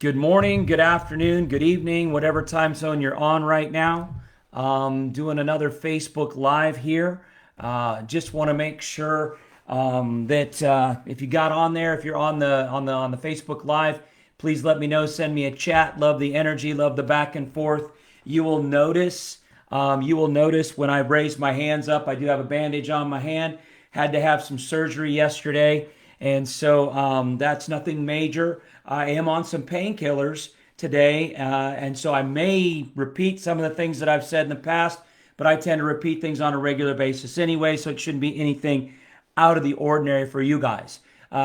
Good morning, good afternoon, good evening, whatever time zone you're on right now. Doing another Facebook Live here. Just want to make sure that if you got on there, if you're on the Facebook Live, please let me know. Send me a chat. Love the energy. Love the back and forth. You will notice. You will notice when I raise my hands up, I do have a bandage on my hand. Had to have some surgery yesterday, and so that's nothing major. I am on some painkillers today, and so I may repeat some of the things that I've said in the past, but I tend to repeat things on a regular basis anyway, so it shouldn't be anything out of the ordinary for you guys.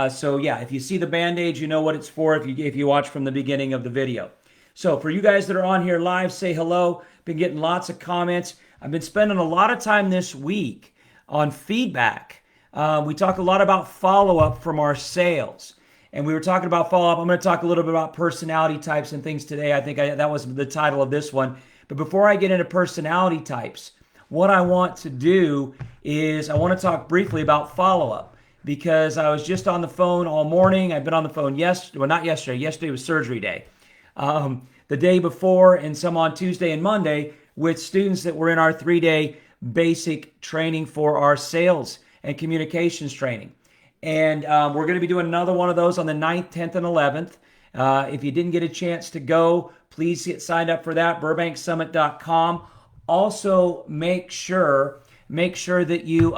So yeah, if you see the bandage, you know what it's for if you watch from the beginning of the video. So for you guys that are on here live, say hello. Been getting lots of comments. I've been spending a lot of time this week on feedback. We talk a lot about follow up from our sales. And we were talking about follow up. I'm going to talk a little bit about personality types and things today. That was the title of this one. But before I get into personality types, what I want to do is I want to talk briefly about follow up because I was just on the phone all morning. I've been on the phone yesterday, well, not yesterday. Yesterday was surgery day. The day before, and some on Tuesday and Monday with students that were in our 3-day basic training for our sales and communications training. And we're going to be doing another one of those on the 9th, 10th, and 11th. If you didn't get a chance to go, please get signed up for that, burbanksummit.com. Also, make sure that you,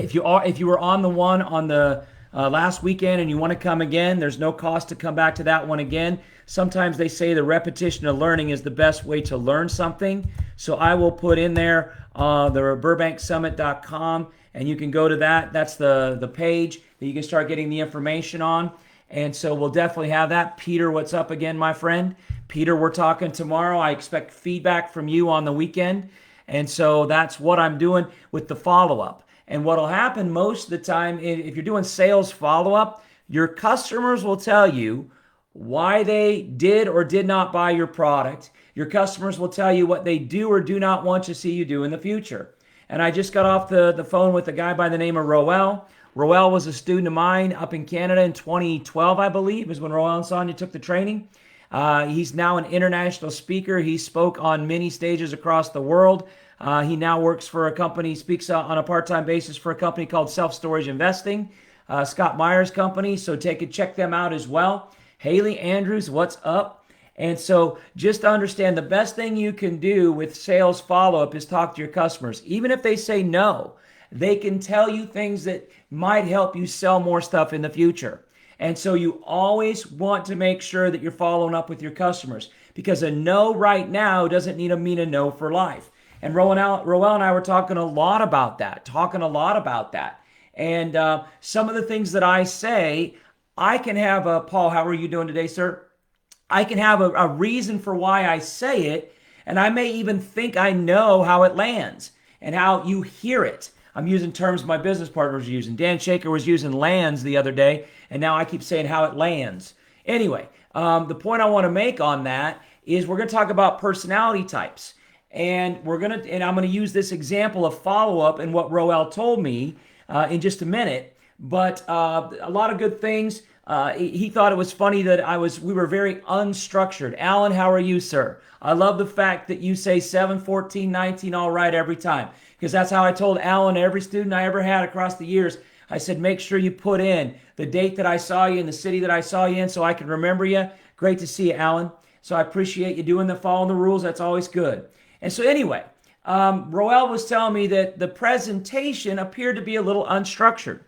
if you were on the one on the last weekend and you want to come again, there's no cost to come back to that one again. Sometimes they say the repetition of learning is the best way to learn something. So I will put in there the burbanksummit.com, and you can go to that. That's the page that you can start getting the information on. And so we'll definitely have that. Peter, what's up again, my friend? Peter, we're talking tomorrow. I expect feedback from you on the weekend. And so that's what I'm doing with the follow-up. And what'll happen most of the time, if you're doing sales follow-up, your customers will tell you why they did or did not buy your product. Your customers will tell you what they do or do not want to see you do in the future. And I just got off the phone with a guy by the name of Roel. Roel was a student of mine up in Canada in 2012, I believe, is when Roel and Sonia took the training. He's now an international speaker. He spoke on many stages across the world. He now works for a company, speaks on a part-time basis for a company called Self Storage Investing, Scott Meyer's company. So check them out as well. Haley Andrews, what's up? And so just to understand, the best thing you can do with sales follow-up is talk to your customers. Even if they say no, they can tell you things that might help you sell more stuff in the future. And so you always want to make sure that you're following up with your customers, because a no right now doesn't need to mean a no for life. And Roel and I were talking a lot about that. And some of the things that I say, I can have a, Paul, how are you doing today, sir? I can have a reason for why I say it, and I may even think I know how it lands and how you hear it. I'm using terms my business partners are using. Dan Shaker was using lands the other day, and now I keep saying how it lands. Anyway, the point I want to make on that is we're going to talk about personality types. And I'm going to use this example of follow-up and what Roel told me in just a minute. But a lot of good things. He thought it was funny that we were very unstructured. Alan, how are you, sir? I love the fact that you say 7, 14, 19, all right every time. Because that's how I told Alan, every student I ever had across the years. I said, make sure you put in the date that I saw you and the city that I saw you in so I can remember you. Great to see you, Alan. So I appreciate you following the rules. That's always good. And so anyway, Roel was telling me that the presentation appeared to be a little unstructured.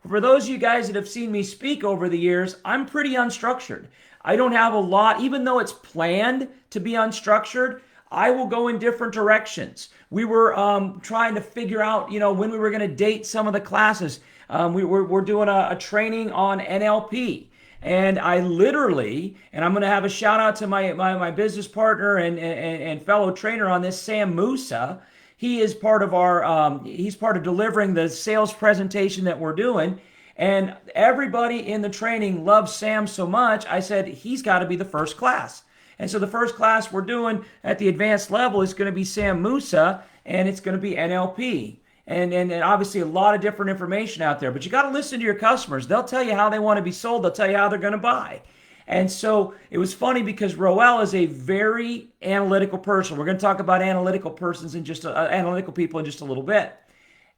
For those of you guys that have seen me speak over the years, I'm pretty unstructured. I don't have a lot, even though it's planned to be unstructured, I will go in different directions. We were trying to figure out, when we were going to date some of the classes. We're doing a training on NLP. And I literally, and I'm going to have a shout out to my business partner and fellow trainer on this, Sam Musa. He is part of he's part of delivering the sales presentation that we're doing. And everybody in the training loves Sam so much, I said, he's got to be the first class. And so the first class we're doing at the advanced level is going to be Sam Musa, and it's going to be NLP. And obviously a lot of different information out there. But you got to listen to your customers. They'll tell you how they want to be sold. They'll tell you how they're going to buy. And so it was funny because Roel is a very analytical person. We're going to talk about analytical analytical people in just a little bit.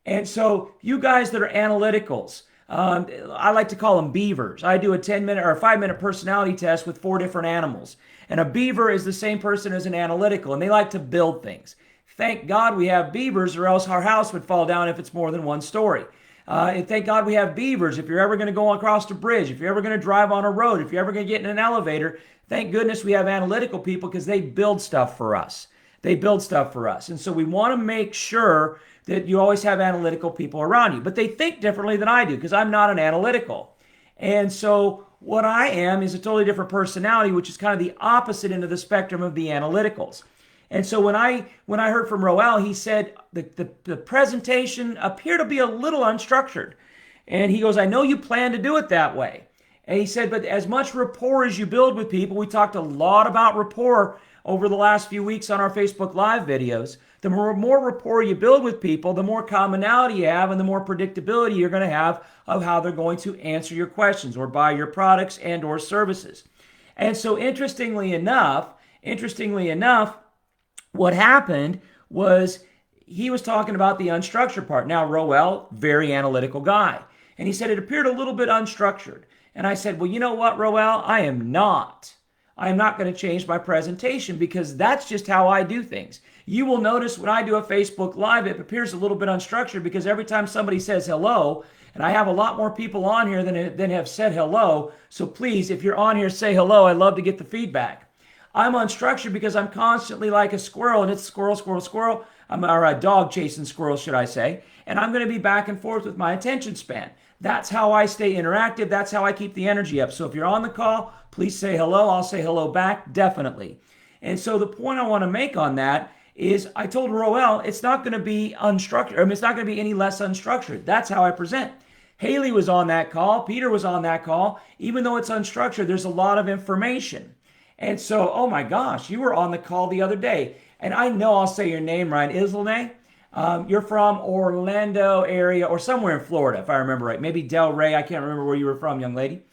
And so you guys that are analyticals, I like to call them beavers. I do a 10-minute or a 5-minute personality test with 4 different animals. And a beaver is the same person as an analytical, and they like to build things. Thank God we have beavers, or else our house would fall down if it's more than one story. And thank God we have beavers. If you're ever going to go across a bridge, if you're ever going to drive on a road, if you're ever going to get in an elevator, thank goodness we have analytical people because they build stuff for us. They build stuff for us. And so we want to make sure that you always have analytical people around you. But they think differently than I do because I'm not an analytical. And so what I am is a totally different personality, which is kind of the opposite end of the spectrum of the analyticals. And so when I heard from Roel, he said the presentation appeared to be a little unstructured. And he goes, I know you plan to do it that way. And he said, but as much rapport as you build with people, we talked a lot about rapport over the last few weeks on our Facebook Live videos. The more rapport you build with people, the more commonality you have and the more predictability you're going to have of how they're going to answer your questions or buy your products and or services. And so interestingly enough, what happened was he was talking about the unstructured part. Now, Roel, very analytical guy. And he said it appeared a little bit unstructured. And I said, well, you know what, Roel? I am not going to change my presentation because that's just how I do things. You will notice when I do a Facebook Live, it appears a little bit unstructured because every time somebody says hello, and I have a lot more people on here than have said hello. So please, if you're on here, say hello. I'd love to get the feedback. I'm unstructured because I'm constantly like a squirrel, and it's squirrel, squirrel, squirrel. Or a dog chasing squirrels, should I say. And I'm going to be back and forth with my attention span. That's how I stay interactive. That's how I keep the energy up. So if you're on the call, please say hello. I'll say hello back, definitely. And so the point I want to make on that is I told Roel it's not going to be unstructured. I mean, it's not going to be any less unstructured. That's how I present. Haley was on that call. Peter was on that call. Even though it's unstructured, there's a lot of information. And so, oh my gosh, you were on the call the other day. And I know I'll say your name, Ryan Islane. You're from Orlando area or somewhere in Florida, if I remember right. Maybe Delray. I can't remember where you were from, young lady.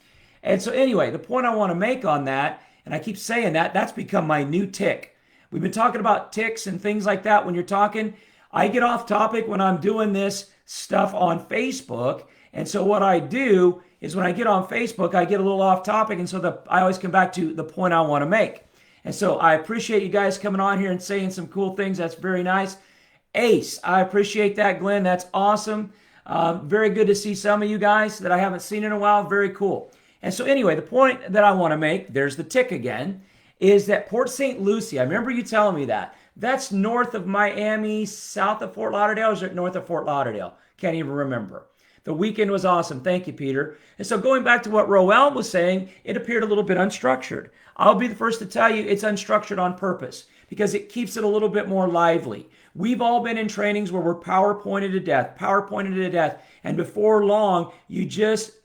And so anyway, the point I want to make on that, and I keep saying that's become my new tick. We've been talking about ticks and things like that when you're talking. I get off topic when I'm doing this stuff on Facebook. And so what I do is when I get on Facebook, I get a little off topic. And so I always come back to the point I want to make. And so I appreciate you guys coming on here and saying some cool things. That's very nice. Ace, I appreciate that, Glenn. That's awesome. Very good to see some of you guys that I haven't seen in a while. Very cool. And so anyway, the point that I want to make, there's the tick again, is that Port St. Lucie, I remember you telling me that. That's north of Miami, south of Fort Lauderdale, or is it north of Fort Lauderdale? Can't even remember. The weekend was awesome. Thank you, Peter. And so going back to what Roel was saying, it appeared a little bit unstructured. I'll be the first to tell you it's unstructured on purpose because it keeps it a little bit more lively. We've all been in trainings where we're PowerPointed to death. And before long,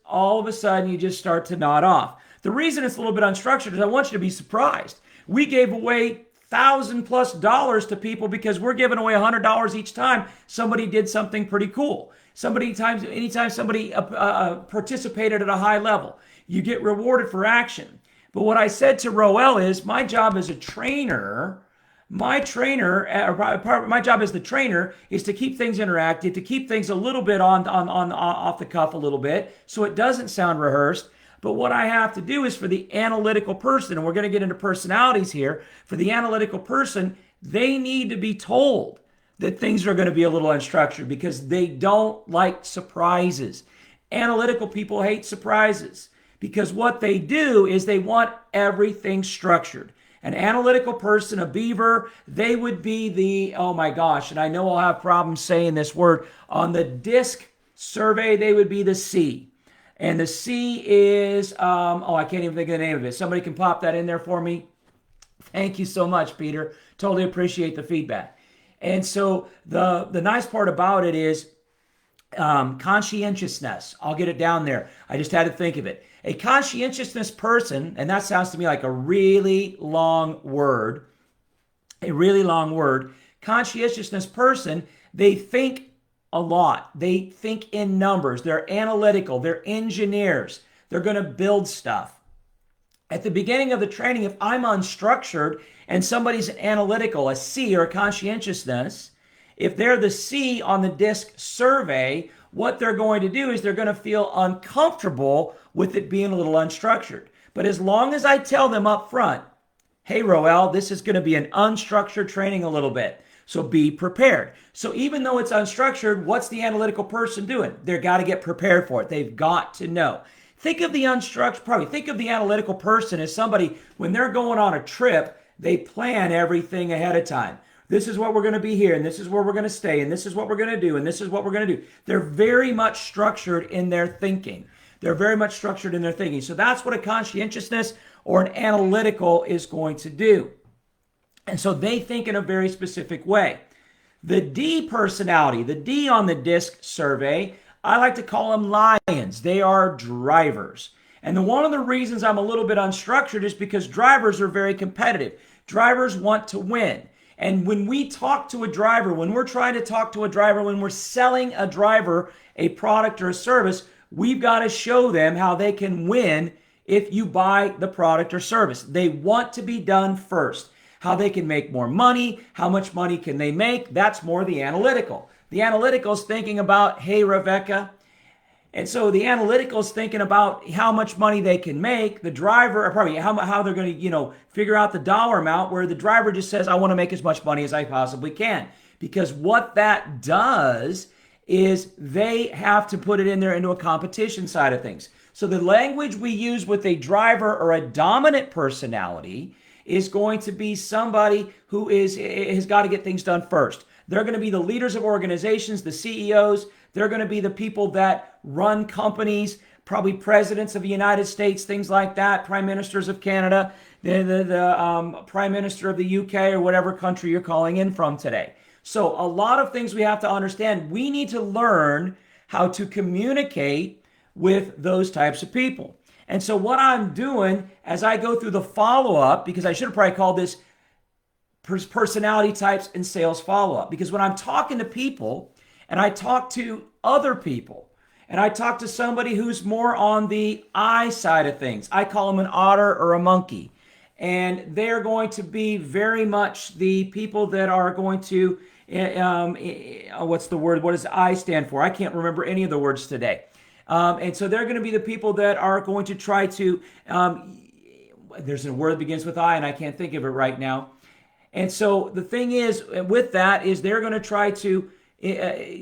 all of a sudden, you just start to nod off. The reason it's a little bit unstructured is I want you to be surprised. We gave away $1,000+ to people because we're giving away $100 each time somebody did something pretty cool. Anytime somebody participated at a high level, you get rewarded for action. But what I said to Roel is my job as a trainer, my job as the trainer is to keep things interactive, to keep things a little bit on off the cuff a little bit so it doesn't sound rehearsed. But what I have to do is for the analytical person, and we're going to get into personalities here, for the analytical person, they need to be told that things are going to be a little unstructured because they don't like surprises. Analytical people hate surprises because what they do is they want everything structured. An analytical person, a beaver, they would be oh my gosh, and I know I'll have problems saying this word, on the DISC survey, they would be the C. And the C is, I can't even think of the name of it. Somebody can pop that in there for me. Thank you so much, Peter. Totally appreciate the feedback. And so the nice part about it is conscientiousness. I'll get it down there. I just had to think of it. A conscientiousness person, and that sounds to me like a really long word, conscientiousness person, they think a lot. They think in numbers. They're analytical. They're engineers. They're going to build stuff. At the beginning of the training, if I'm unstructured and somebody's analytical, a C or a conscientiousness, if they're the C on the DISC survey, what they're going to do is they're going to feel uncomfortable with it being a little unstructured. But as long as I tell them up front, hey, Roel, this is going to be an unstructured training a little bit. So be prepared. So even though it's unstructured, what's the analytical person doing? They've got to get prepared for it. They've got to know. Think of the unstructured, probably think of the analytical person as somebody, when they're going on a trip, they plan everything ahead of time. This is what we're going to be here, and this is where we're going to stay, and this is what we're going to do, and this is what we're going to do. They're very much structured in their thinking. They're very much structured in their thinking. So that's what a conscientiousness or an analytical is going to do. And so they think in a very specific way. The D personality, the D on the DISC survey, I like to call them lions. They are drivers. And one of the reasons I'm a little bit unstructured is because drivers are very competitive. Drivers want to win. And when we talk to a driver, when we're trying to talk to a driver, when we're selling a driver a product or a service, we've got to show them how they can win if you buy the product or service. They want to be done first. How they can make more money, how much money can they make, that's more the analytical. The analytical is thinking about, hey, Rebecca. And so the analytical is thinking about how much money they can make. The driver, or probably how they're going to, figure out the dollar amount, where the driver just says, I want to make as much money as I possibly can. Because what that does is they have to put it in there into a competition side of things. So the language we use with a driver or a dominant personality is going to be somebody who has got to get things done first. They're going to be the leaders of organizations, the CEOs. They're going to be the people that run companies, probably presidents of the United States, things like that, prime ministers of Canada, the prime minister of the UK, or whatever country you're calling in from today. So a lot of things we have to understand. We need to learn how to communicate with those types of people. And so what I'm doing as I go through the follow-up, because I should have probably called this personality types and sales follow-up, because when I'm talking to people and I talk to other people and I talk to somebody who's more on the I side of things, I call them an otter or a monkey. And they're going to be very much the people that are going to, what's the word? What does I stand for? I can't remember any of the words today. And so they're going to be the people that are going to try to, there's a word that begins with I, and I can't think of it right now. And so the thing is, with that, is they're going to try to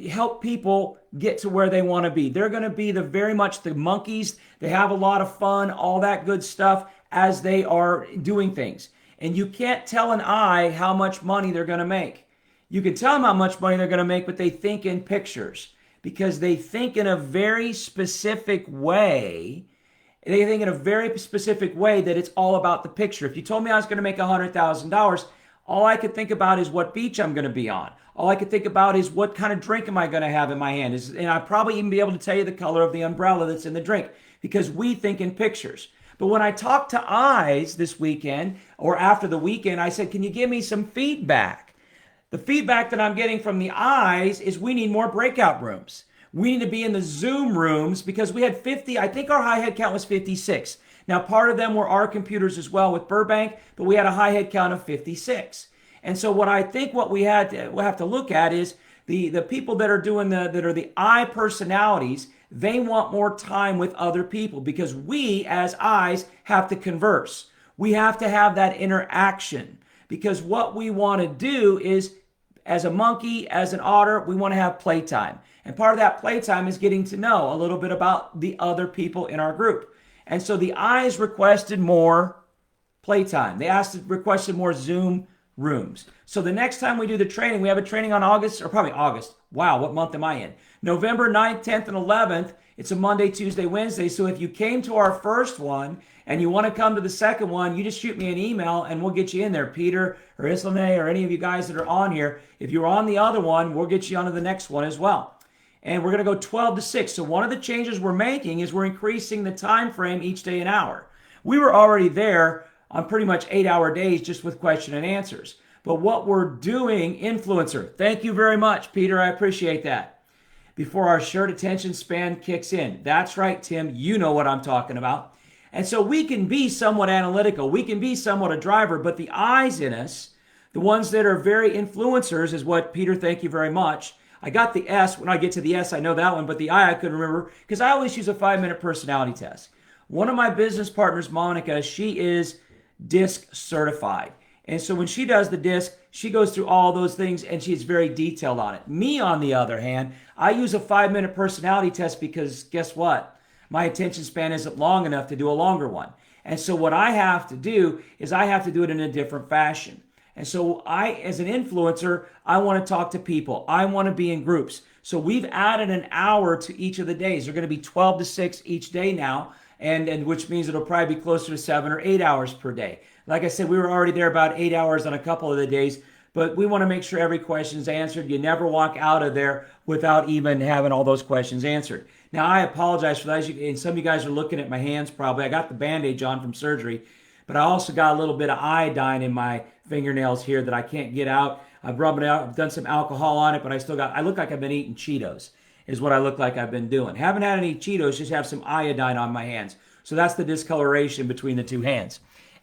help people get to where they want to be. They're going to be very much the monkeys. They have a lot of fun, all that good stuff as they are doing things. And you can't tell an I how much money they're going to make. You can tell them how much money they're going to make, but they think in pictures. Because they think in a very specific way. They think in a very specific way that it's all about the picture. If you told me I was going to make $100,000, all I could think about is what beach I'm going to be on. All I could think about is what kind of drink am I going to have in my hand. And I'd probably even be able to tell you the color of the umbrella that's in the drink, because we think in pictures. But when I talked to I's this weekend, or after the weekend, I said, can you give me some feedback? The feedback that I'm getting from the I's is we need more breakout rooms. We need to be in the Zoom rooms, because we had 50, I think our high head count was 56. Now, part of them were our computers as well with Burbank, but we had a high head count of 56. And so what I think we'll have to look at is the people that are doing that are the I personalities. They want more time with other people, because we as I's have to converse. We have to have that interaction, because what we want to do is, as a monkey, as an otter, we want to have playtime. And part of that playtime is getting to know a little bit about the other people in our group. And so the I's requested more playtime. They requested more Zoom rooms. So the next time we do the training, we have a training on August. Wow, what month am I in? November 9th, 10th, and 11th. It's a Monday, Tuesday, Wednesday. So if you came to our first one and you want to come to the second one, you just shoot me an email and we'll get you in there. Peter or Islane or any of you guys that are on here. If you're on the other one, we'll get you onto the next one as well. And we're going to go 12 to 6. So one of the changes we're making is we're increasing the time frame each day an hour. We were already there on pretty much 8-hour days just with question and answers. But what we're doing, influencer, thank you very much, Peter. I appreciate that. Before our short attention span kicks in. That's right, Tim. You know what I'm talking about. And so we can be somewhat analytical. We can be somewhat a driver, but the I's in us, the ones that are very influencers, is what, Peter, thank you very much. I got the S. When I get to the S, I know that one, but the I couldn't remember because I always use a 5-minute personality test. One of my business partners, Monica, she is DISC certified. And so when she does the DISC, she goes through all those things and she's very detailed on it. Me, on the other hand, I use a 5-minute personality test because guess what? My attention span isn't long enough to do a longer one. And so what I have to do is I have to do it in a different fashion. And so I, as an influencer, I want to talk to people. I want to be in groups. So we've added an hour to each of the days. They're going to be 12 to 6 each day now, and which means it'll probably be closer to 7 or 8 hours per day. Like I said, we were already there about 8 hours on a couple of the days, but we want to make sure every question is answered. You never walk out of there without even having all those questions answered. Now, I apologize for that. And some of you guys are looking at my hands probably. I got the bandage on from surgery, but I also got a little bit of iodine in my fingernails here that I can't get out. I've rubbed it out. I've done some alcohol on it, but I look like I've been eating Cheetos is what I look like I've been doing. Haven't had any Cheetos, just have some iodine on my hands. So that's the discoloration between the two hands.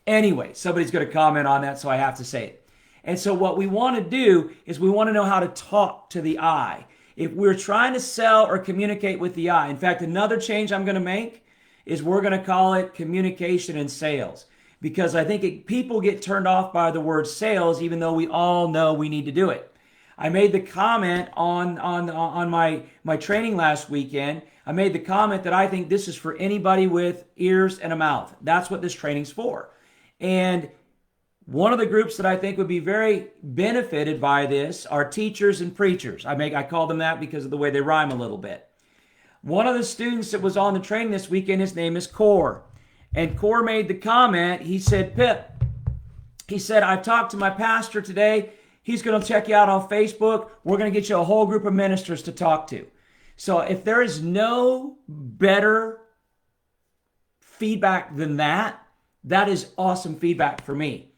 Anyway, somebody's going to comment on that, so I have to say it. And so what we want to do is we want to know how to talk to the I. If we're trying to sell or communicate with the I, in fact, another change I'm going to make is we're going to call it communication and sales. Because I think people get turned off by the word sales, even though we all know we need to do it. I made the comment on my training last weekend. I made the comment that I think this is for anybody with ears and a mouth. That's what this training's for. And one of the groups that I think would be very benefited by this are teachers and preachers. I call them that because of the way they rhyme a little bit. One of the students that was on the training this weekend, his name is Core. And Core made the comment, he said, Pip, he said, I've talked to my pastor today. He's going to check you out on Facebook. We're going to get you a whole group of ministers to talk to. So if there is no better feedback than that, that is awesome feedback for me.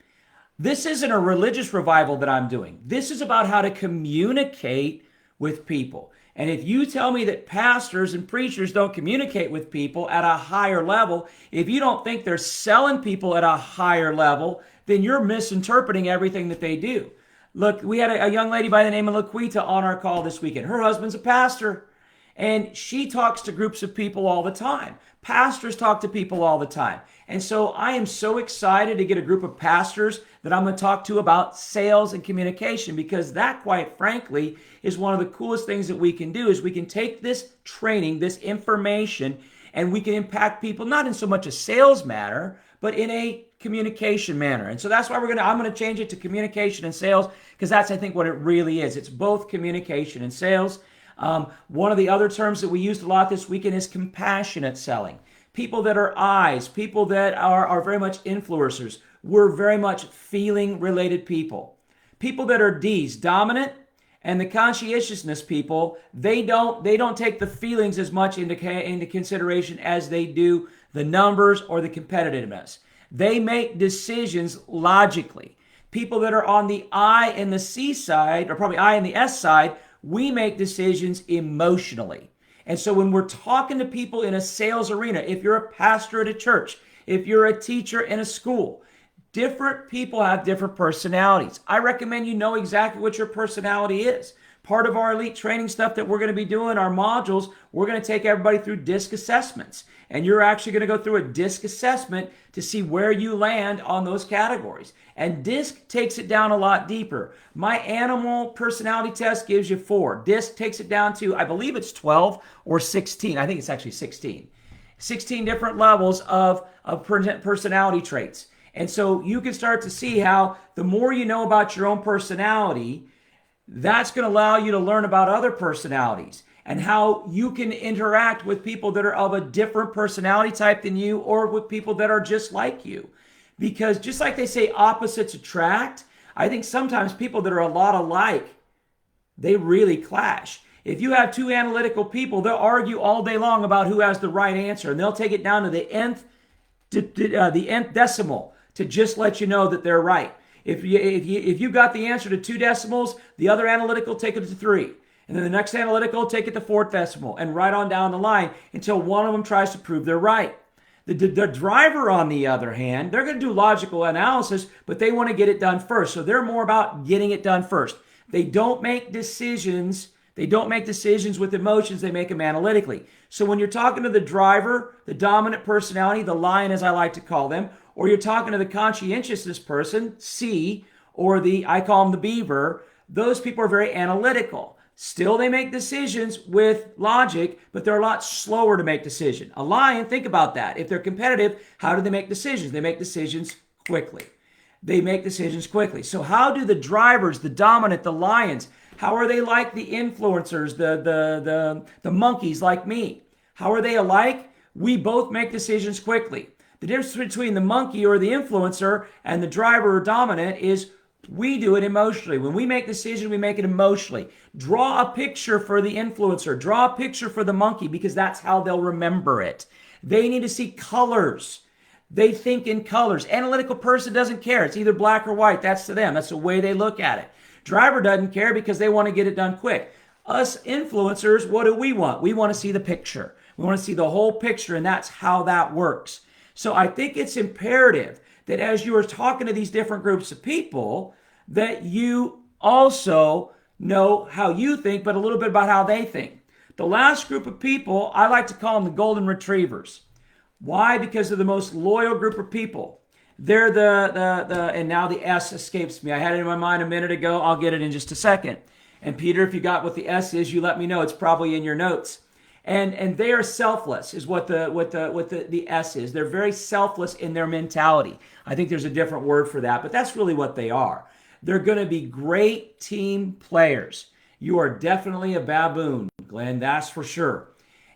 This isn't a religious revival that I'm doing. This is about how to communicate with people. And if you tell me that pastors and preachers don't communicate with people at a higher level, if you don't think they're selling people at a higher level, then you're misinterpreting everything that they do. Look, we had a young lady by the name of Laquita on our call this weekend. Her husband's a pastor, and she talks to groups of people all the time. Pastors talk to people all the time. And so I am so excited to get a group of pastors that I'm going to talk to about sales and communication, because that, quite frankly, is one of the coolest things that we can do. Is we can take this training, this information, and we can impact people, not in so much a sales manner, but in a communication manner. And so that's why I'm going to change it to communication and sales, because that's, I think, what it really is. It's both communication and sales. One of the other terms that we used a lot this weekend is compassionate selling. People that are I's, people that are very much influencers. We're very much feeling related people. People that are D's, dominant, and the conscientiousness people, they don't take the feelings as much into consideration as they do the numbers or the competitiveness. They make decisions logically. People that are on the I and the C side, or probably I and the S side, we make decisions emotionally. And so when we're talking to people in a sales arena, if you're a pastor at a church, if you're a teacher in a school, different people have different personalities. I recommend you know exactly what your personality is. Part of our elite training stuff that we're going to be doing, our modules, we're going to take everybody through DISC assessments. And you're actually going to go through a DISC assessment to see where you land on those categories. And DISC takes it down a lot deeper. My animal personality test gives you 4. DISC takes it down to, I believe it's 12 or 16. I think it's actually 16. 16 different levels of personality traits. And so you can start to see how the more you know about your own personality, that's going to allow you to learn about other personalities and how you can interact with people that are of a different personality type than you, or with people that are just like you. Because just like they say opposites attract, I think sometimes people that are a lot alike, they really clash. If you have two analytical people, they'll argue all day long about who has the right answer, and they'll take it down to the nth decimal to just let you know that they're right. If you got the answer to 2 decimals, the other analytical will take it to 3. And then the next analytical will take it to 4th decimal, and right on down the line until one of them tries to prove they're right. The driver, on the other hand, they're going to do logical analysis, but they want to get it done first. So they're more about getting it done first. They don't make decisions. They don't make decisions with emotions. They make them analytically. So when you're talking to the driver, the dominant personality, the lion as I like to call them, or you're talking to the conscientiousness person, C, or I call them the beaver, those people are very analytical. Still, they make decisions with logic, but they're a lot slower to make decisions. A lion, think about that. If they're competitive, how do they make decisions? They make decisions quickly. They make decisions quickly. So how do the drivers, the dominant, the lions, how are they like the influencers, the monkeys like me? How are they alike? We both make decisions quickly. The difference between the monkey or the influencer and the driver or dominant is we do it emotionally. When we make decisions, we make it emotionally. Draw a picture for the influencer. Draw a picture for the monkey because that's how they'll remember it. They need to see colors. They think in colors. Analytical person doesn't care. It's either black or white. That's to them. That's the way they look at it. Driver doesn't care because they want to get it done quick. Us influencers, what do we want? We want to see the picture. We want to see the whole picture, and that's how that works. So I think it's imperative that as you are talking to these different groups of people, that you also know how you think, but a little bit about how they think. The last group of people, I like to call them the golden retrievers. Why? Because they're the most loyal group of people. They're and now the S escapes me. I had it in my mind a minute ago. I'll get it in just a second. And Peter, if you got what the S is, you let me know. It's probably in your notes. And they are selfless is what the S is. They're very selfless in their mentality. I think there's a different word for that, but that's really what they are. They're going to be great team players. You are definitely a baboon, Glenn, that's for sure.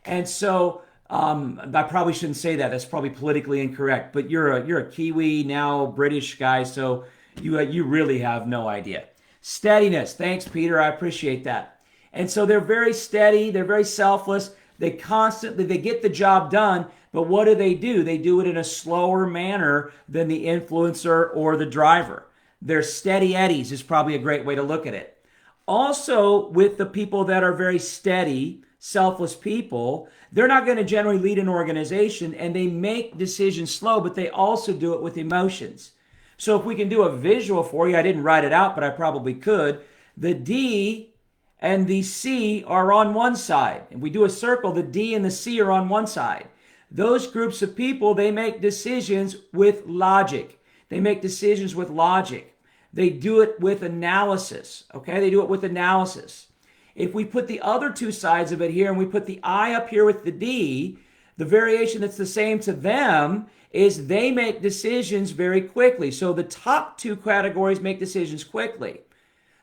And so I probably shouldn't say that. That's probably politically incorrect, but you're a Kiwi, now British guy, so you really have no idea. Steadiness. Thanks, Peter. I appreciate that. And so they're very steady. They're very selfless. They get the job done, but what do? They do it in a slower manner than the influencer or the driver. They're steady eddies is probably a great way to look at it. Also, with the people that are very steady, selfless people, they're not going to generally lead an organization, and they make decisions slow, but they also do it with emotions. So if we can do a visual for you, I didn't write it out, but I probably could. The D and the C are on one side. If we do a circle, the D and the C are on one side. Those groups of people, they make decisions with logic. They make decisions with logic. They do it with analysis, okay? They do it with analysis. If we put the other two sides of it here and we put the I up here with the D, the variation that's the same to them is they make decisions very quickly. So the top two categories make decisions quickly.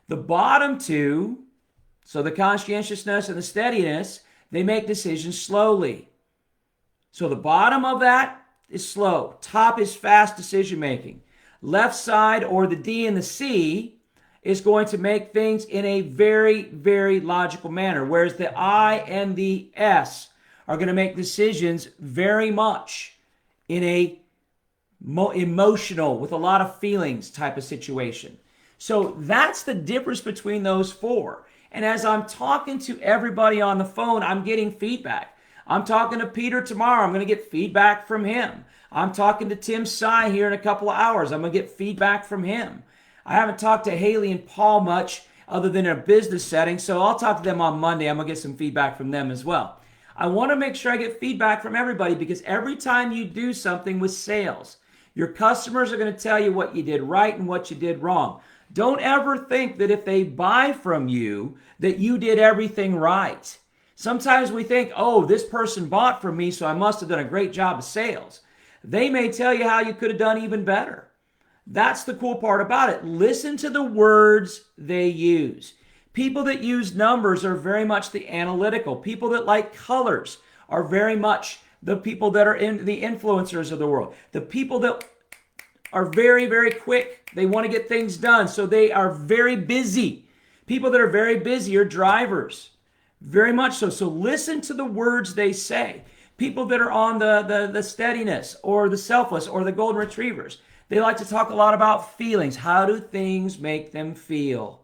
The bottom two, so the conscientiousness and the steadiness, they make decisions slowly. So the bottom of that is slow. Top is fast decision making. Left side, or the D and the C, is going to make things in a very, very logical manner, whereas the I and the S are going to make decisions very much in a emotional, with a lot of feelings type of situation. So that's the difference between those four. And as I'm talking to everybody on the phone, I'm getting feedback. I'm talking to Peter tomorrow. I'm going to get feedback from him. I'm talking to Tim Sy here in a couple of hours. I'm going to get feedback from him. I haven't talked to Haley and Paul much other than in a business setting, so I'll talk to them on Monday. I'm going to get some feedback from them as well. I want to make sure I get feedback from everybody, because every time you do something with sales, your customers are going to tell you what you did right and what you did wrong. Don't ever think that if they buy from you that you did everything right. Sometimes we think, oh, this person bought from me, so I must have done a great job of sales. They may tell you how you could have done even better. That's the cool part about it. Listen to the words they use. People that use numbers are very much the analytical. People that like colors are very much the people that are in the influencers of the world. The people that are very, very quick. They want to get things done, so they are very busy. People that are very busy are drivers. Very much so. So listen to the words they say. People that are on the steadiness or the selfless or the golden retrievers, they like to talk a lot about feelings. How do things make them feel?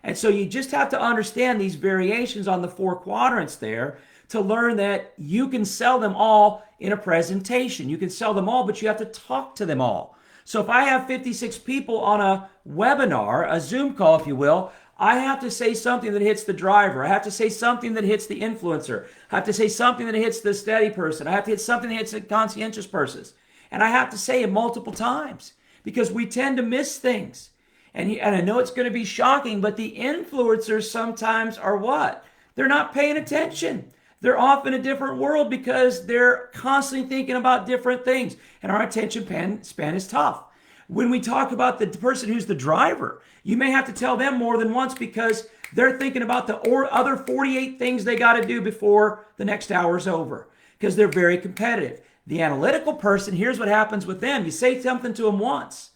And so you just have to understand these variations on the four quadrants there to learn that you can sell them all in a presentation. You can sell them all, but you have to talk to them all. So if I have 56 people on a webinar, a Zoom call, if you will, I have to say something that hits the driver. I have to say something that hits the influencer. I have to say something that hits the steady person. I have to hit something that hits the conscientious person. And I have to say it multiple times because we tend to miss things. And I know it's going to be shocking, but the influencers sometimes are what? They're not paying attention. They're off in a different world because they're constantly thinking about different things. And our attention span is tough. When we talk about the person who's the driver, you may have to tell them more than once because they're thinking about the other 48 things they got to do before the next hour's over because they're very competitive. The analytical person, here's what happens with them. You say something to them once.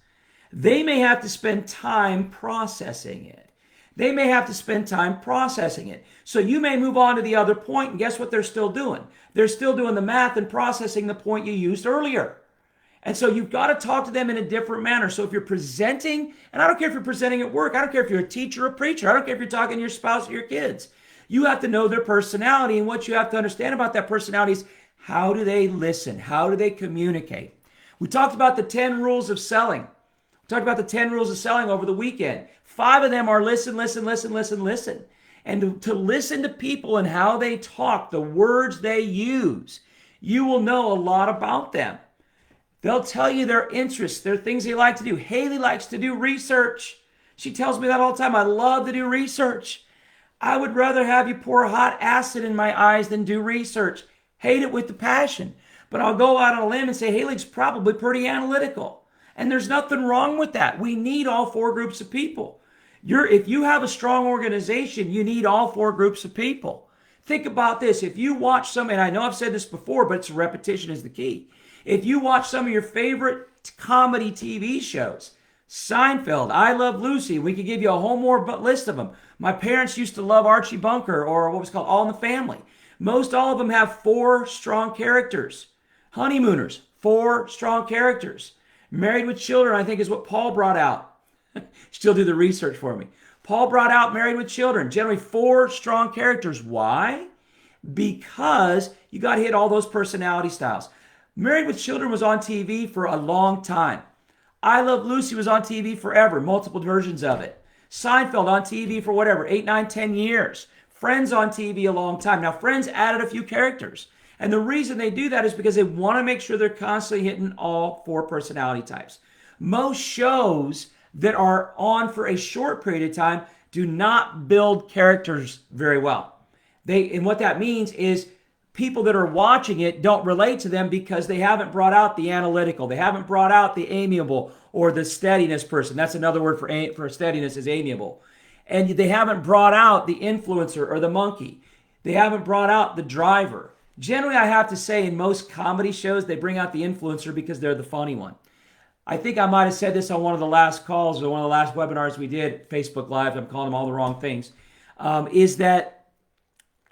They may have to spend time processing it. They may have to spend time processing it. So you may move on to the other point, and guess what they're still doing? They're still doing the math and processing the point you used earlier. And so you've got to talk to them in a different manner. So if you're presenting, and I don't care if you're presenting at work, I don't care if you're a teacher or a preacher, I don't care if you're talking to your spouse or your kids, you have to know their personality. And what you have to understand about that personality is how do they listen? How do they communicate? We talked about the 10 rules of selling. We talked about the 10 rules of selling over the weekend. 5 of them are listen, listen, listen, listen, listen. And to listen to people and how they talk, the words they use, you will know a lot about them. They'll tell you their interests, their things they like to do. Haley likes to do research. She tells me that all the time. I love to do research. I would rather have you pour hot acid in my eyes than do research. Hate it with the passion. But I'll go out on a limb and say Haley's probably pretty analytical. And there's nothing wrong with that. We need all 4 groups of people. If you have a strong organization, you need all 4 groups of people. Think about this. If you watch and I know I've said this before, but it's repetition is the key. If you watch some of your favorite comedy TV shows, Seinfeld, I Love Lucy, we could give you a whole more list of them. My parents used to love Archie Bunker or what was called All in the Family. Most all of them have 4 strong characters. Honeymooners, 4 strong characters. Married with Children, I think is what Paul brought out. Still do the research for me. Paul brought out Married with Children. Generally 4 strong characters. Why? Because you got to hit all those personality styles. Married with Children was on TV for a long time. I Love Lucy was on TV forever, multiple versions of it. Seinfeld on TV for whatever, 8, 9, 10 years. Friends on TV a long time. Now, Friends added a few characters. And the reason they do that is because they want to make sure they're constantly hitting all 4 personality types. Most shows that are on for a short period of time do not build characters very well. And what that means is people that are watching it don't relate to them because they haven't brought out the analytical. They haven't brought out the amiable or the steadiness person. That's another word for steadiness is amiable. And they haven't brought out the influencer or the monkey. They haven't brought out the driver. Generally, I have to say in most comedy shows, they bring out the influencer because they're the funny one. I think I might have said this on one of the last calls or one of the last webinars we did, Facebook Live, I'm calling them all the wrong things, is that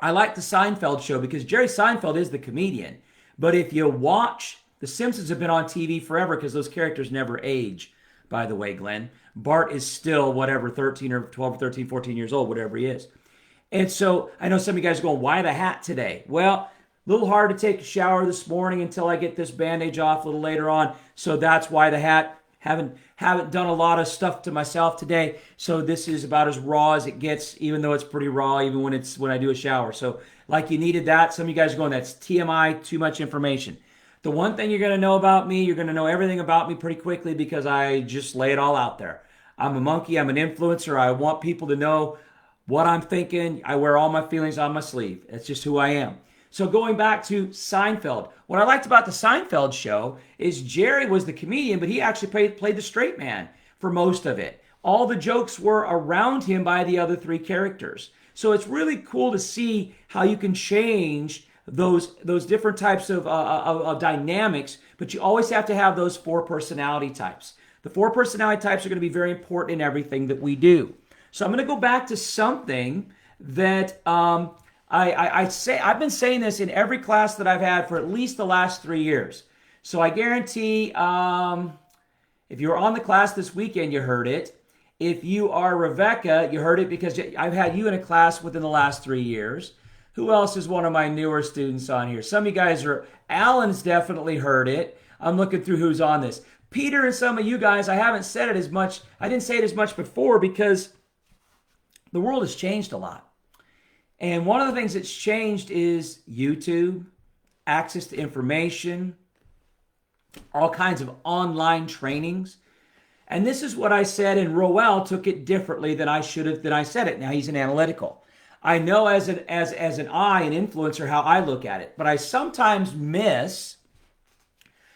I like the Seinfeld show because Jerry Seinfeld is the comedian. But if you watch, The Simpsons have been on TV forever because those characters never age, by the way, Glenn. Bart is still whatever, 13 or 12 or 13, 14 years old, whatever he is. And so I know some of you guys are going, why the hat today? Well, a little hard to take a shower this morning until I get this bandage off a little later on. So that's why the hat. Haven't done a lot of stuff to myself today. So this is about as raw as it gets, even though it's pretty raw, even when I do a shower. So like you needed that. Some of you guys are going, that's TMI, too much information. The one thing you're going to know about me, you're going to know everything about me pretty quickly because I just lay it all out there. I'm a monkey. I'm an influencer. I want people to know what I'm thinking. I wear all my feelings on my sleeve. That's just who I am. So going back to Seinfeld, what I liked about the Seinfeld show is Jerry was the comedian, but he actually played the straight man for most of it. All the jokes were around him by the other 3 characters. So it's really cool to see how you can change those different types of dynamics, but you always have to have those 4 personality types. The 4 personality types are going to be very important in everything that we do. So I'm going to go back to something that I've been saying this in every class that I've had for at least the last 3 years. So I guarantee if you were on the class this weekend, you heard it. If you are Rebecca, you heard it because I've had you in a class within the last 3 years. Who else is one of my newer students on here? Some of you guys are, Alan's definitely heard it. I'm looking through who's on this. Peter and some of you guys, I haven't said it as much. I didn't say it as much before because the world has changed a lot. And one of the things that's changed is YouTube, access to information, all kinds of online trainings. And this is what I said, and Roel took it differently than I should have, than I said it. Now he's an analytical. I know as an influencer, how I look at it, but I sometimes miss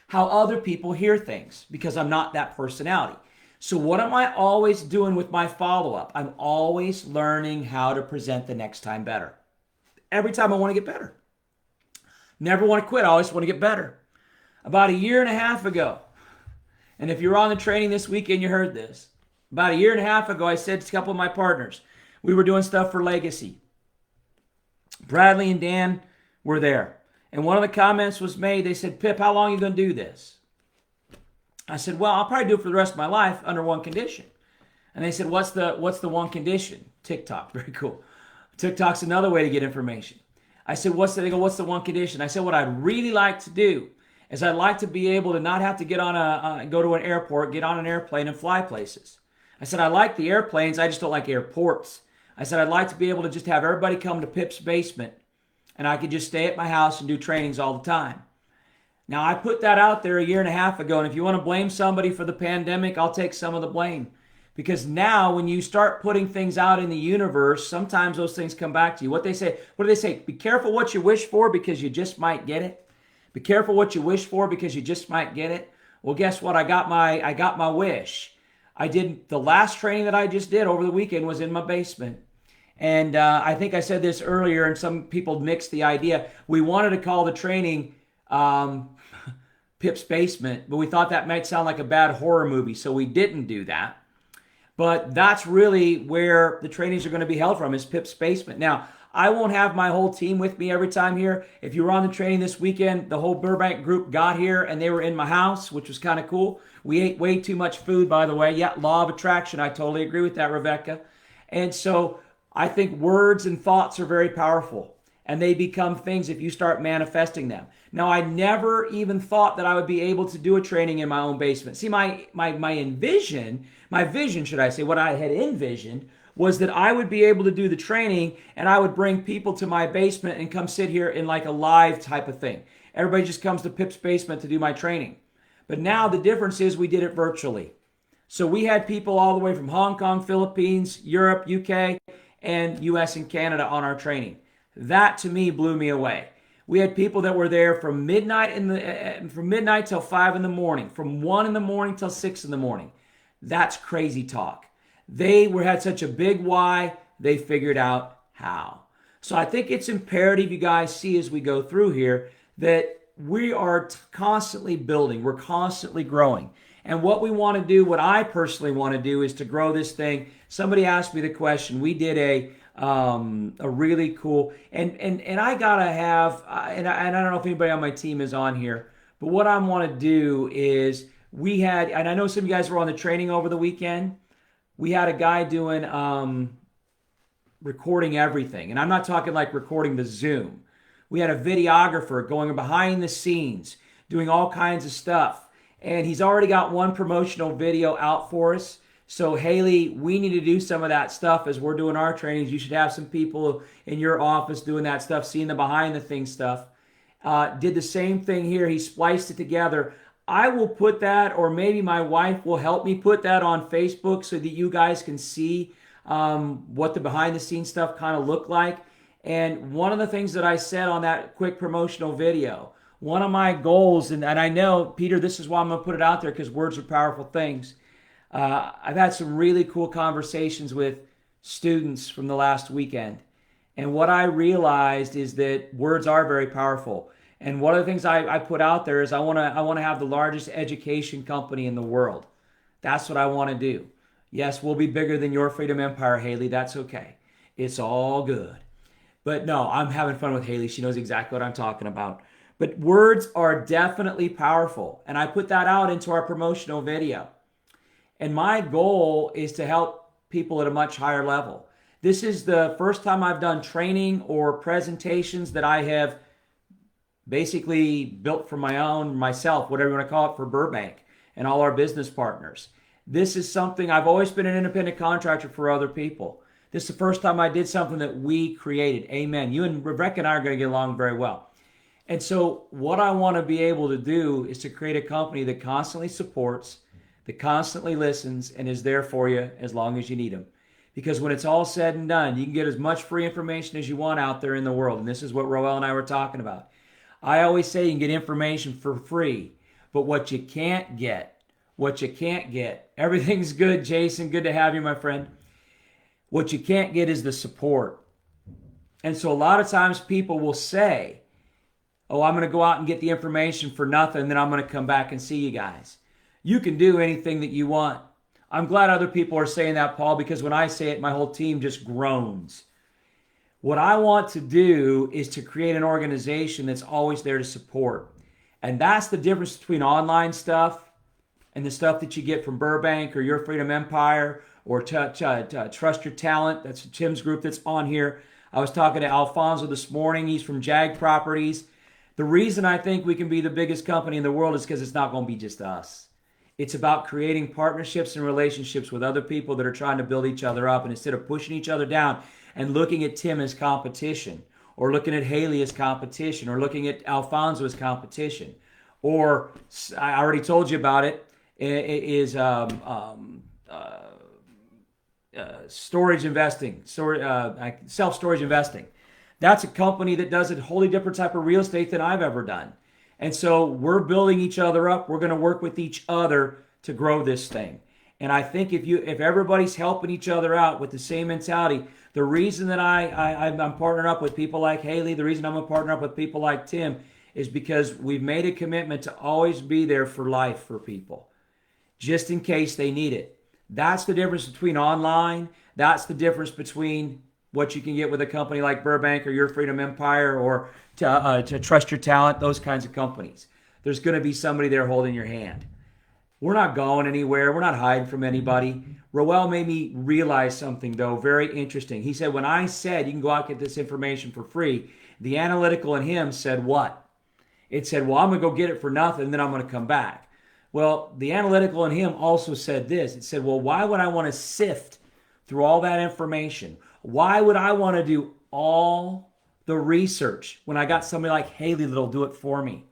how other people hear things because I'm not that personality. So what am I always doing with my follow-up? I'm always learning how to present the next time better. Every time I want to get better. Never want to quit. I always want to get better. About a year and a half ago, and if you're on the training this weekend, you heard this. About a year and a half ago, I said to a couple of my partners, we were doing stuff for Legacy. Bradley and Dan were there. And one of the comments was made, they said, Pip, how long are you going to do this? I said, well, I'll probably do it for the rest of my life under one condition. And they said, what's the one condition? TikTok. Very cool. TikTok's another way to get information. I said, they go, what's the one condition? I said, what I'd really like to do is I'd like to be able to not have to get on go to an airport, get on an airplane and fly places. I said, I like the airplanes, I just don't like airports. I said, I'd like to be able to just have everybody come to Pip's basement and I could just stay at my house and do trainings all the time. Now, I put that out there a year and a half ago, and if you want to blame somebody for the pandemic, I'll take some of the blame. Because now when you start putting things out in the universe, sometimes those things come back to you. What do they say? Be careful what you wish for because you just might get it. Be careful what you wish for because you just might get it. Well, guess what? I got my wish. I did the last training that I just did over the weekend was in my basement. And I think I said this earlier, and some people mixed the idea. We wanted to call the training Pip's Basement, but we thought that might sound like a bad horror movie, so we didn't do that. But that's really where the trainings are going to be held from, is Pip's Basement. Now, I won't have my whole team with me every time here. If you were on the training this weekend, the whole Burbank group got here, and they were in my house, which was kind of cool. We ate way too much food, by the way. Yeah, law of attraction. I totally agree with that, Rebecca. And so I think words and thoughts are very powerful, and they become things if you start manifesting them. Now, I never even thought that I would be able to do a training in my own basement. See, my vision, should I say, what I had envisioned was that I would be able to do the training and I would bring people to my basement and come sit here in like a live type of thing. Everybody just comes to Pip's Basement to do my training. But now the difference is we did it virtually. So we had people all the way from Hong Kong, Philippines, Europe, UK, and US and Canada on our training. That to me blew me away. We had people that were there from midnight till 5 in the morning, from 1 in the morning till 6 in the morning. That's crazy talk. They had such a big why, they figured out how. So I think it's imperative you guys see as we go through here that we are constantly building, we're constantly growing. And what we want to do, what I personally want to do, is to grow this thing. Somebody asked me the question. We did a really cool, and I gotta have, and I don't know if anybody on my team is on here, but what I want to do is we had, and I know some of you guys were on the training over the weekend. We had a guy doing recording everything, and I'm not talking like recording the Zoom. We had a videographer going behind the scenes, doing all kinds of stuff, and he's already got one promotional video out for us. So Haley, we need to do some of that stuff as we're doing our trainings. You should have some people in your office doing that stuff, seeing the behind the thing stuff. Did the same thing here. He spliced it together. I will put that, or maybe my wife will help me put that on Facebook so that you guys can see what the behind the scenes stuff kind of looked like. And one of the things that I said on that quick promotional video, one of my goals, and I know, Peter, this is why I'm going to put it out there, because words are powerful things. I've had some really cool conversations with students from the last weekend. And what I realized is that words are very powerful. And one of the things I put out there is I want to have the largest education company in the world. That's what I want to do. Yes, we'll be bigger than your Freedom Empire, Haley. That's okay. It's all good. But no, I'm having fun with Haley. She knows exactly what I'm talking about. But words are definitely powerful. And I put that out into our promotional video. And my goal is to help people at a much higher level. This is the first time I've done training or presentations that I have basically built for myself, whatever you want to call it, for Burbank and all our business partners. This is something I've always been an independent contractor for other people. This is the first time I did something that we created. Amen. You and Rebecca and I are going to get along very well. And so what I want to be able to do is to create a company that constantly supports, that constantly listens, and is there for you as long as you need them. Because when it's all said and done, you can get as much free information as you want out there in the world. And this is what Roel and I were talking about. I always say you can get information for free, but what you can't get, everything's good, Jason. Good to have you, my friend. What you can't get is the support. And so a lot of times people will say, oh, I'm going to go out and get the information for nothing, and then I'm going to come back and see you guys. You can do anything that you want. I'm glad other people are saying that, Paul, because when I say it, my whole team just groans. What I want to do is to create an organization that's always there to support. And that's the difference between online stuff and the stuff that you get from Burbank or Your Freedom Empire or Trust Your Talent. That's Tim's group that's on here. I was talking to Alfonso this morning. He's from Jag Properties. The reason I think we can be the biggest company in the world is because it's not going to be just us. It's about creating partnerships and relationships with other people that are trying to build each other up. And instead of pushing each other down and looking at Tim as competition, or looking at Haley as competition, or looking at Alfonso as competition, or I already told you about it, is storage investing, self-storage investing. That's a company that does a wholly different type of real estate than I've ever done. And so we're building each other up. We're going to work with each other to grow this thing. And I think if everybody's helping each other out with the same mentality, the reason that I'm partnering up with people like Haley, the reason I'm a partner up with people like Tim is because we've made a commitment to always be there for life for people, just in case they need it. That's the difference between online. That's the difference between what you can get with a company like Burbank or Your Freedom Empire or to Trust Your Talent, those kinds of companies. There's going to be somebody there holding your hand. We're not going anywhere. We're not hiding from anybody. Roel made me realize something, though, very interesting. He said, when I said you can go out and get this information for free, the analytical in him said what? It said, well, I'm going to go get it for nothing, and then I'm going to come back. Well, the analytical in him also said this. It said, well, why would I want to sift through all that information? Why would I want to do all the research when I got somebody like Haley that'll do it for me?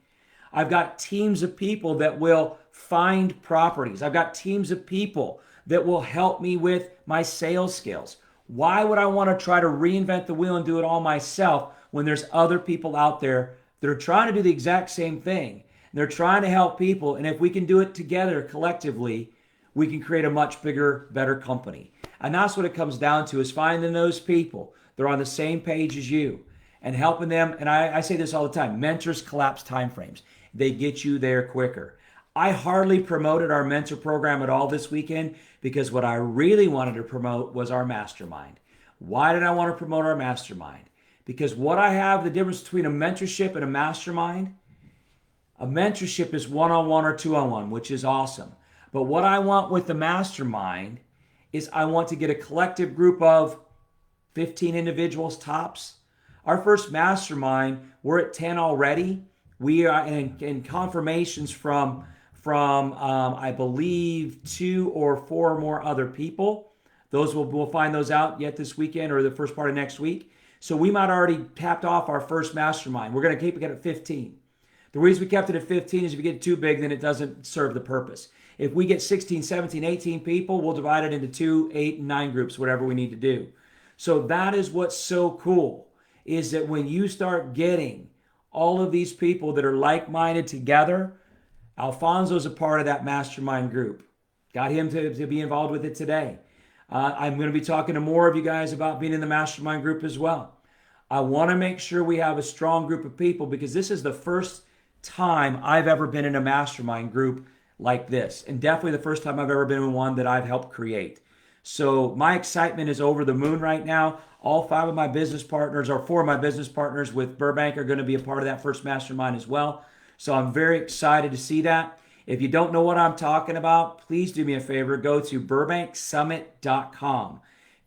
I've got teams of people that will find properties. I've got teams of people that will help me with my sales skills. Why would I want to try to reinvent the wheel and do it all myself when there's other people out there that are trying to do the exact same thing? They're trying to help people, and if we can do it together collectively, we can create a much bigger, better company. And that's what it comes down to, is finding those people that are on the same page as you and helping them. And I say this all the time, mentors collapse timeframes. They get you there quicker. I hardly promoted our mentor program at all this weekend because what I really wanted to promote was our mastermind. Why did I want to promote our mastermind? Because what I have, the difference between a mentorship and a mentorship is one-on-one or two-on-one, which is awesome. But what I want with the mastermind is I want to get a collective group of 15 individuals tops. Our first mastermind, we're at 10 already. We are in confirmations from I believe 2 or 4 more other people. Those we'll find those out yet this weekend or the first part of next week. So we might already tapped off our first mastermind. We're going to keep it at 15. The reason we kept it at 15 is if we get too big, then it doesn't serve the purpose. If we get 16, 17, 18 people, we'll divide it into 2, 8, and 9 groups, whatever we need to do. So that is what's so cool, is that when you start getting all of these people that are like-minded together, Alfonso's a part of that mastermind group. Got him to be involved with it today. I'm going to be talking to more of you guys about being in the mastermind group as well. I want to make sure we have a strong group of people because this is the first time I've ever been in a mastermind group like this, and definitely the first time I've ever been in one that I've helped create. So my excitement is over the moon right now. All 5 of my business partners, or 4 of my business partners with Burbank, are going to be a part of that first mastermind as well. So I'm very excited to see that. If you don't know what I'm talking about, please do me a favor. Go to burbanksummit.com.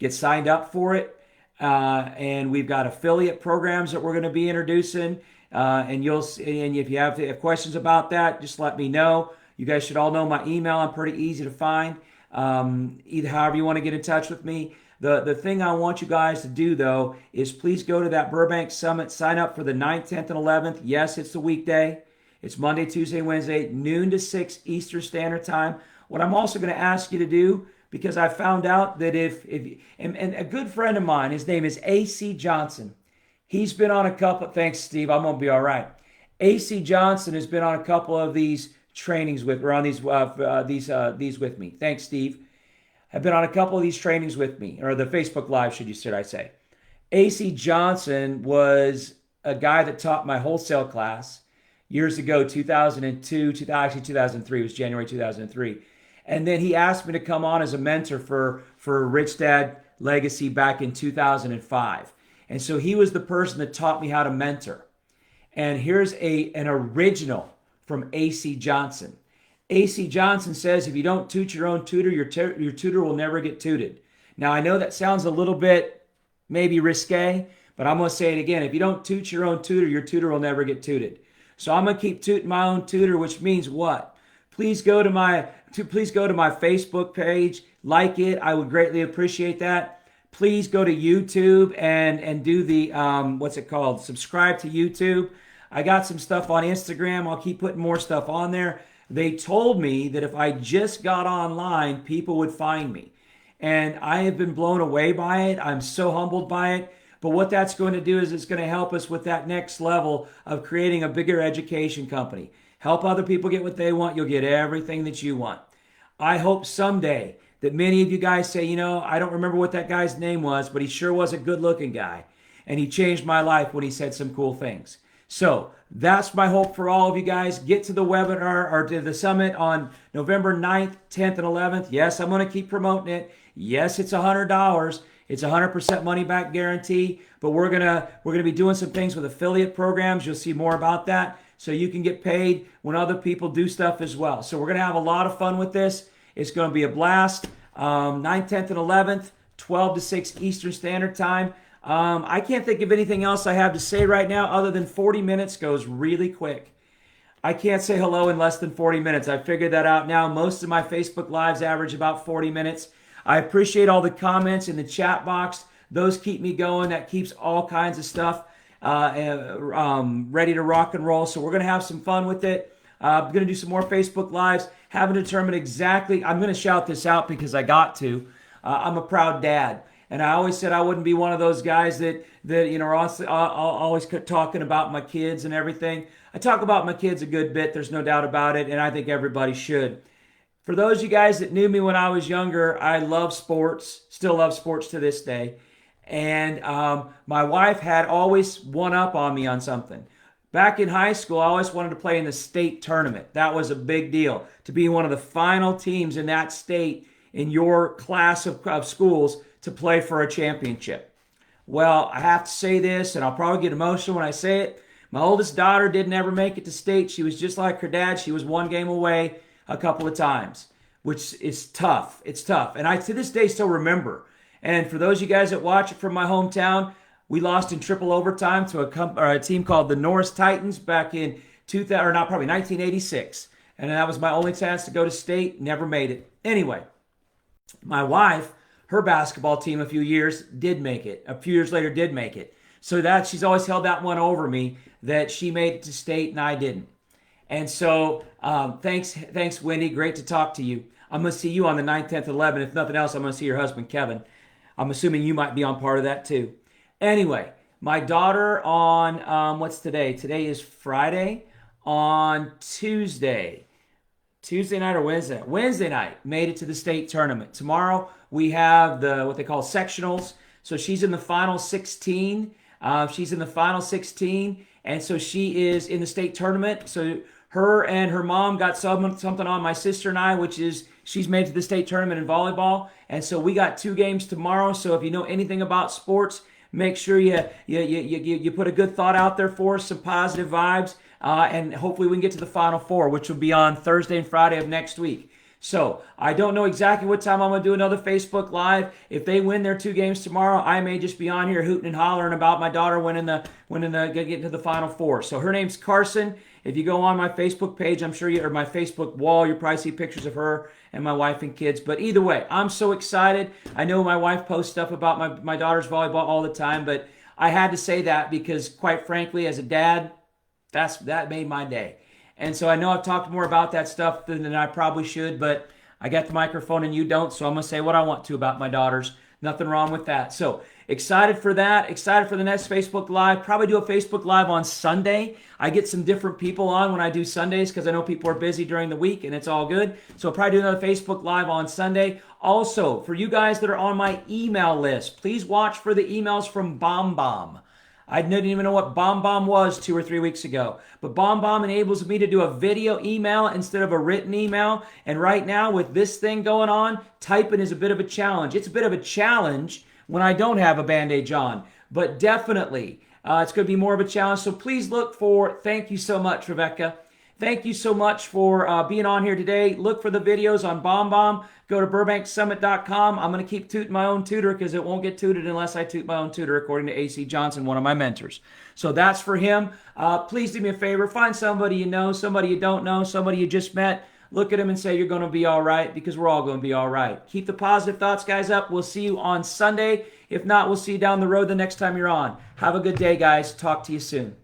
get signed up for it. And we've got affiliate programs that we're going to be introducing. And if you have questions about that, just let me know. You guys should all know my email. I'm pretty easy to find. Either however you want to get in touch with me. The thing I want you guys to do, though, is please go to that Burbank Summit. Sign up for the 9th, 10th, and 11th. Yes, it's the weekday. It's Monday, Tuesday, Wednesday, noon to 6 Eastern Standard Time. What I'm also going to ask you to do, because I found out that and a good friend of mine, his name is A.C. Johnson. He's been on a couple, thanks, Steve, I'm going to be all right. A.C. Johnson has been on a couple of these trainings with, or on these with me. Thanks, Steve. Have been on a couple of these trainings with me, or the Facebook Live, should I say. A.C. Johnson was a guy that taught my wholesale class years ago, 2002, actually 2003, it was January 2003. And then he asked me to come on as a mentor for Rich Dad Legacy back in 2005. And so he was the person that taught me how to mentor. And here's an original from A.C. Johnson. A.C. Johnson says, if you don't toot your own tutor, your tutor will never get tooted. Now, I know that sounds a little bit maybe risque, but I'm going to say it again. If you don't toot your own tutor, your tutor will never get tooted. So I'm going to keep tooting my own tutor, which means what? Please go to my Facebook page, like it. I would greatly appreciate that. Please go to YouTube and do the, what's it called? Subscribe to YouTube. I got some stuff on Instagram. I'll keep putting more stuff on there. They told me that if I just got online, people would find me. And I have been blown away by it. I'm so humbled by it. But what that's going to do is it's going to help us with that next level of creating a bigger education company. Help other people get what they want. You'll get everything that you want. I hope someday that many of you guys say, I don't remember what that guy's name was, but he sure was a good-looking guy. And he changed my life when he said some cool things. So that's my hope for all of you guys. Get to the webinar or to the summit on November 9th, 10th, and 11th. Yes, I'm going to keep promoting it. Yes, it's $100. It's 100% money back guarantee. But we're gonna be doing some things with affiliate programs. You'll see more about that. So you can get paid when other people do stuff as well. So we're going to have a lot of fun with this. It's going to be a blast. 9th, 10th, and 11th, 12 to 6 Eastern Standard Time. I can't think of anything else I have to say right now other than 40 minutes goes really quick. I can't say hello in less than 40 minutes. I figured that out now. Most of my Facebook Lives average about 40 minutes. I appreciate all the comments in the chat box. Those keep me going. That keeps all kinds of stuff ready to rock and roll. So we're going to have some fun with it. I'm going to do some more Facebook Lives. Haven't determined exactly. I'm going to shout this out because I got to. I'm a proud dad. And I always said I wouldn't be one of those guys that are always talking about my kids and everything. I talk about my kids a good bit. There's no doubt about it. And I think everybody should. For those of you guys that knew me when I was younger, I love sports. Still love sports to this day. And my wife had always one up on me on something. Back in high school, I always wanted to play in the state tournament. That was a big deal. To be one of the final teams in that state in your class of schools to play for a championship. Well, I have to say this, and I'll probably get emotional when I say it. My oldest daughter didn't ever make it to state. She was just like her dad. She was one game away a couple of times, which is tough. It's tough. And I, to this day, still remember. And for those of you guys that watch it from my hometown, we lost in triple overtime to a team called the Norris Titans back in 1986. And that was my only chance to go to state. Never made it. Anyway, my wife, her basketball team a few years did make it. A few years later did make it. So that she's always held that one over me, that she made it to state and I didn't. And so thanks, Wendy. Great to talk to you. I'm going to see you on the 9th, 10th, 11th. If nothing else, I'm going to see your husband, Kevin. I'm assuming you might be on part of that too. Anyway, my daughter on, what's today? Today is Friday. On Tuesday night or Wednesday? Wednesday night, made it to the state tournament. Tomorrow, we have what they call sectionals. So she's in the final 16. And so she is in the state tournament. So her and her mom got something on my sister and I, which is she's made it to the state tournament in volleyball. And so we got 2 games tomorrow. So if you know anything about sports, make sure you put a good thought out there for us, some positive vibes. And hopefully we can get to the Final Four, which will be on Thursday and Friday of next week. So I don't know exactly what time I'm going to do another Facebook Live. If they win their 2 games tomorrow, I may just be on here hooting and hollering about my daughter getting to the Final Four. So her name's Carson. If you go on my Facebook page, I'm sure or my Facebook wall, you'll probably see pictures of her and my wife and kids. But either way, I'm so excited. I know my wife posts stuff about my daughter's volleyball all the time, but I had to say that because, quite frankly, as a dad, that made my day. And so I know I've talked more about that stuff than I probably should, but I got the microphone and you don't, so I'm going to say what I want to about my daughters. Nothing wrong with that. So excited for that. Excited for the next Facebook Live. Probably do a Facebook Live on Sunday. I get some different people on when I do Sundays because I know people are busy during the week and it's all good. So I'll probably do another Facebook Live on Sunday. Also, for you guys that are on my email list, please watch for the emails from BombBomb. I didn't even know what BombBomb was 2 or 3 weeks ago. But BombBomb enables me to do a video email instead of a written email. And right now, with this thing going on, typing is a bit of a challenge. It's a bit of a challenge when I don't have a bandage on. But definitely, it's going to be more of a challenge. So please look for, thank you so much, Rebecca. Thank you so much for being on here today. Look for the videos on BombBomb. Go to BurbankSummit.com. I'm going to keep tooting my own tutor because it won't get tooted unless I toot my own tutor, according to A.C. Johnson, one of my mentors. So that's for him. Please do me a favor. Find somebody you know, somebody you don't know, somebody you just met. Look at them and say you're going to be all right because we're all going to be all right. Keep the positive thoughts, guys, up. We'll see you on Sunday. If not, we'll see you down the road the next time you're on. Have a good day, guys. Talk to you soon.